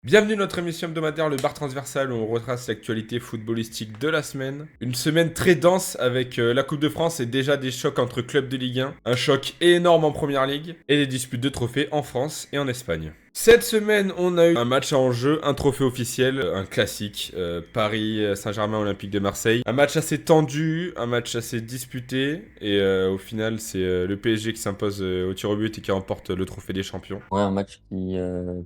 Bienvenue dans notre émission hebdomadaire Le Bar Transversal où on retrace l'actualité footballistique de la semaine. Une semaine très dense avec la Coupe de France et déjà des chocs entre clubs de Ligue 1, un choc énorme en Première Ligue et des disputes de trophées en France et en Espagne. Cette semaine, on a eu un match en jeu, un trophée officiel, un classique, Paris Saint-Germain Olympique de Marseille. Un match assez tendu, un match assez disputé et au final, c'est le PSG qui s'impose au tir au but et qui remporte le trophée des champions. Ouais, un match qui,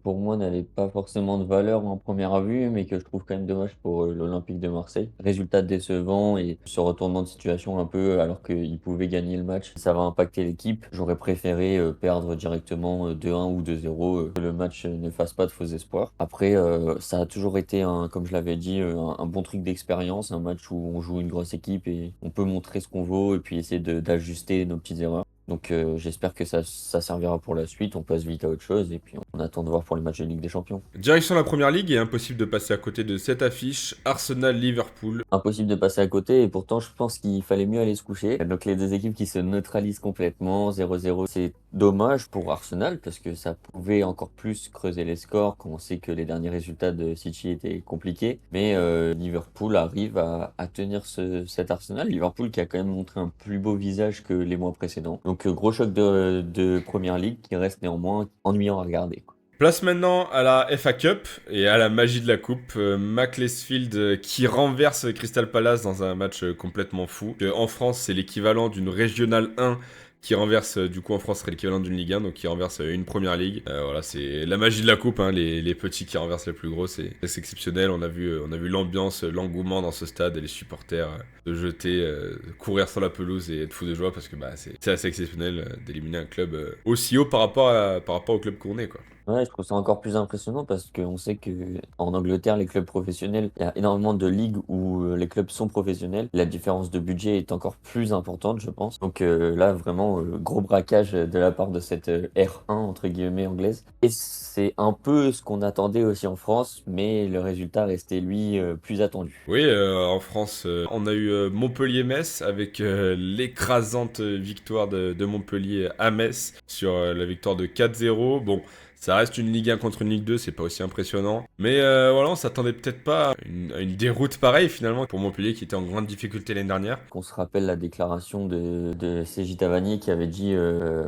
pour moi, n'avait pas forcément de valeur en première vue, mais que je trouve quand même dommage pour l'Olympique de Marseille. Résultat décevant et ce retournement de situation un peu alors qu'ils pouvaient gagner le match, ça va impacter l'équipe. J'aurais préféré perdre directement 2-1 ou 2-0, que le match ne fasse pas de faux espoirs. Après, ça a toujours été, comme je l'avais dit, un bon truc d'expérience, un match où on joue une grosse équipe et on peut montrer ce qu'on vaut et puis essayer d'ajuster nos petites erreurs. Donc j'espère que ça servira pour la suite, on passe vite à autre chose et puis on attend de voir pour les matchs de Ligue des Champions. Direction la Première Ligue et impossible de passer à côté de cette affiche, Arsenal-Liverpool. Impossible de passer à côté et pourtant je pense qu'il fallait mieux aller se coucher. Donc les deux équipes qui se neutralisent complètement, 0-0, c'est dommage pour Arsenal parce que ça pouvait encore plus creuser les scores quand on sait que les derniers résultats de City étaient compliqués. Mais Liverpool arrive à tenir cet Arsenal. Liverpool qui a quand même montré un plus beau visage que les mois précédents. Donc gros choc de Première Ligue qui reste néanmoins ennuyant à regarder, quoi. Place maintenant à la FA Cup et à la magie de la coupe. Macclesfield qui renverse Crystal Palace dans un match complètement fou. En France, c'est l'équivalent d'une Régionale 1 qui renverse, du coup en France serait l'équivalent d'une Ligue 1, donc qui renverse une Première Ligue. Voilà, c'est la magie de la coupe, hein, les petits qui renversent les plus gros, c'est exceptionnel. On a vu l'ambiance, l'engouement dans ce stade et les supporters se jeter, courir sur la pelouse et être fous de joie parce que c'est assez exceptionnel d'éliminer un club aussi haut par rapport au club qu'on est, quoi. Ouais, je trouve ça encore plus impressionnant parce qu'on sait que en Angleterre, les clubs professionnels, il y a énormément de ligues où les clubs sont professionnels. La différence de budget est encore plus importante, je pense. Donc là, vraiment, gros braquage de la part de cette R1, entre guillemets, anglaise. Et c'est un peu ce qu'on attendait aussi en France, mais le résultat restait, lui, plus attendu. Oui, en France, on a eu Montpellier-Metz avec l'écrasante victoire de Montpellier à Metz sur la victoire de 4-0. Bon, ça reste une Ligue 1 contre une Ligue 2, c'est pas aussi impressionnant. Mais voilà, on s'attendait peut-être pas à une déroute pareille finalement pour Montpellier qui était en grande difficulté l'année dernière. Qu'on se rappelle la déclaration de Sergi Tavani qui avait dit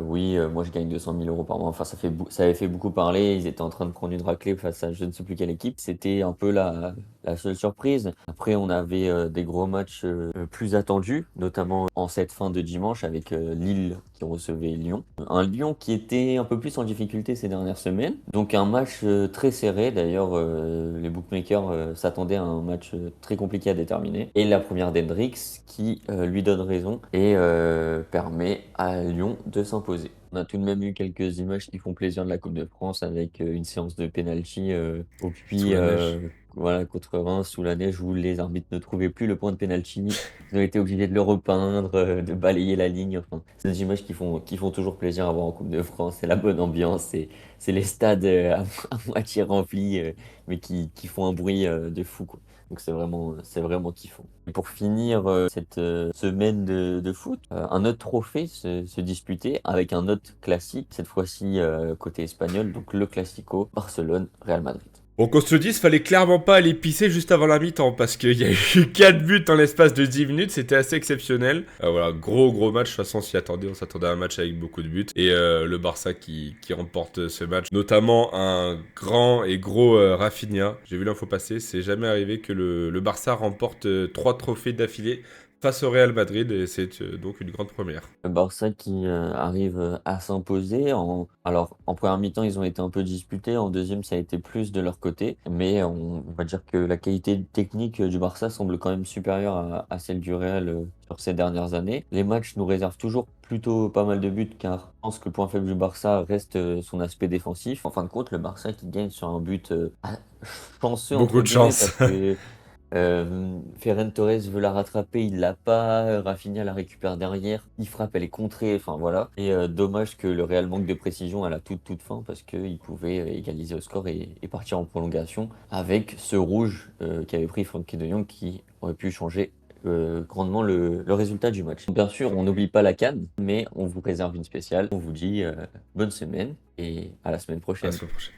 oui, moi je gagne 200 000 euros par mois. Enfin, ça avait fait beaucoup parler. Ils étaient en train de prendre une raclée face à je ne sais plus quelle équipe. C'était un peu la seule surprise. Après, on avait des gros matchs plus attendus, notamment en cette fin de dimanche avec Lille qui recevait Lyon. Un Lyon qui était un peu plus en difficulté ces dernières semaines. Donc un match très serré. D'ailleurs, les bookmakers s'attendaient à un match très compliqué à déterminer. Et la première d'Hendrix qui lui donne raison et permet à Lyon de s'imposer. On a tout de même eu quelques images qui font plaisir de la Coupe de France avec une séance de penalty au Sous puits la neige. voilà, contre Reims sous la neige où les arbitres ne trouvaient plus le point de penalty. Ils ont été obligés de le repeindre, de balayer la ligne. Enfin, c'est des images qui font toujours plaisir à voir en Coupe de France. C'est la bonne ambiance, c'est les stades à moitié remplis, mais qui font un bruit de fou, quoi. Donc c'est vraiment kiffant. Et pour finir cette semaine de foot, un autre trophée se disputait avec un autre classique, cette fois-ci côté espagnol, donc le Classico Barcelone-Real Madrid. Bon, qu'on se le dise, fallait clairement pas aller pisser juste avant la mi-temps parce qu'il y a eu 4 buts en l'espace de 10 minutes, c'était assez exceptionnel. Voilà, gros match, de toute façon on s'y attendait, on s'attendait à un match avec beaucoup de buts. Et le Barça qui remporte ce match, notamment un grand et gros Rafinha. J'ai vu l'info passer, c'est jamais arrivé que le Barça remporte 3 trophées d'affilée face au Real Madrid et c'est donc une grande première. Le Barça qui arrive à s'imposer. Alors, en première mi-temps, ils ont été un peu disputés. En deuxième, ça a été plus de leur côté. Mais on va dire que la qualité technique du Barça semble quand même supérieure à celle du Real sur ces dernières années. Les matchs nous réservent toujours plutôt pas mal de buts car je pense que le point faible du Barça reste son aspect défensif. En fin de compte, le Barça qui gagne sur un but chanceux Beaucoup entre de guillemets chance. parce que Ferran Torres veut la rattraper, il l'a pas. Rafinha la récupère derrière, il frappe, elle est contrée. Enfin voilà. Et dommage que le Real manque de précision à la toute fin parce qu'il pouvait égaliser au score et partir en prolongation avec ce rouge qu'avait pris Frenkie de Jong qui aurait pu changer grandement le résultat du match. Bien sûr, on n'oublie pas la CAN, mais on vous réserve une spéciale. On vous dit bonne semaine et à la semaine À la prochaine. semaine prochaine.